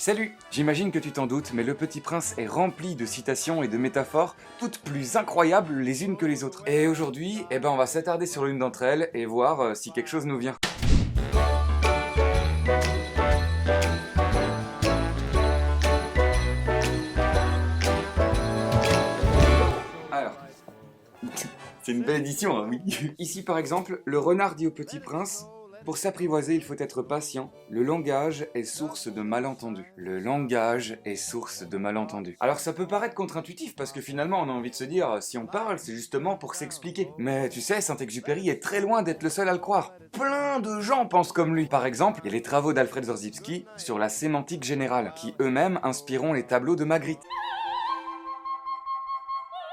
Salut! J'imagine que tu t'en doutes, mais Le Petit Prince est rempli de citations et de métaphores, toutes plus incroyables les unes que les autres. Et aujourd'hui, on va s'attarder sur l'une d'entre elles et voir si quelque chose nous vient. Alors, c'est une belle édition, hein, oui. Ici par exemple, le renard dit au Petit Prince: pour s'apprivoiser, il faut être patient. Le langage est source de malentendus. Le langage est source de malentendus. Alors ça peut paraître contre-intuitif parce que finalement on a envie de se dire, si on parle, c'est justement pour s'expliquer. Mais tu sais, Saint-Exupéry est très loin d'être le seul à le croire. Plein de gens pensent comme lui. Par exemple, il y a les travaux d'Alfred Korzybski sur la sémantique générale, qui eux-mêmes inspireront les tableaux de Magritte.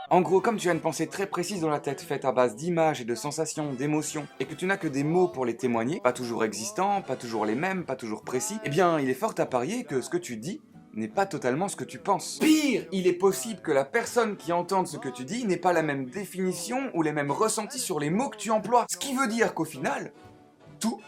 En gros, comme tu as une pensée très précise dans la tête, faite à base d'images et de sensations, d'émotions, et que tu n'as que des mots pour les témoigner, pas toujours existants, pas toujours les mêmes, pas toujours précis, eh bien, il est fort à parier que ce que tu dis n'est pas totalement ce que tu penses. Pire, il est possible que la personne qui entende ce que tu dis n'ait pas la même définition ou les mêmes ressentis sur les mots que tu emploies. Ce qui veut dire qu'au final, tout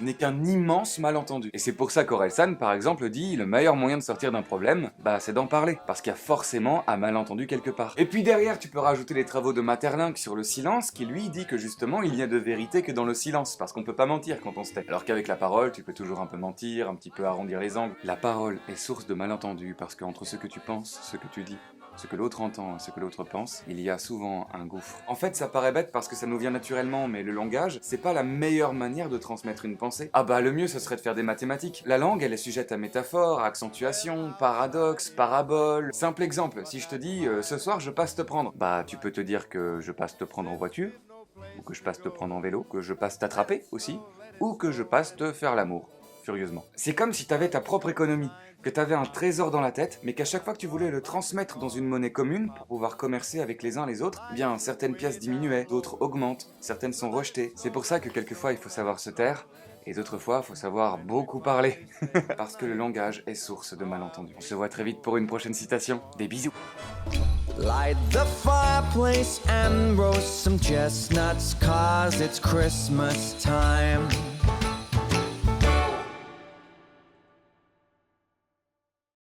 n'est qu'un immense malentendu. Et c'est pour ça qu'Orelsan, par exemple, dit le meilleur moyen de sortir d'un problème, c'est d'en parler, parce qu'il y a forcément un malentendu quelque part. Et puis derrière, tu peux rajouter les travaux de Maeterlinck sur le silence, qui lui dit que justement, il n'y a de vérité que dans le silence, parce qu'on peut pas mentir quand on se tait. Alors qu'avec la parole, tu peux toujours un peu mentir, un petit peu arrondir les angles. La parole est source de malentendus, parce qu'entre ce que tu penses, ce que tu dis, ce que l'autre entend et ce que l'autre pense, il y a souvent un gouffre. En fait, ça paraît bête parce que ça nous vient naturellement, mais le langage, c'est pas la meilleure manière de transmettre une pensée. Le mieux, ce serait de faire des mathématiques. La langue, elle est sujette à métaphores, à accentuation, paradoxe, parabole. Simple exemple, si je te dis ce soir, je passe te prendre. Tu peux te dire que je passe te prendre en voiture, ou que je passe te prendre en vélo, que je passe t'attraper aussi, ou que je passe te faire l'amour. Furieusement. C'est comme si t'avais ta propre économie, que t'avais un trésor dans la tête, mais qu'à chaque fois que tu voulais le transmettre dans une monnaie commune pour pouvoir commercer avec les uns les autres, certaines pièces diminuaient, d'autres augmentent, certaines sont rejetées. C'est pour ça que quelquefois il faut savoir se taire, et d'autres fois il faut savoir beaucoup parler, parce que le langage est source de malentendus. On se voit très vite pour une prochaine citation. Des bisous. Light the fireplace and roast some chestnuts, 'cause it's Christmas time.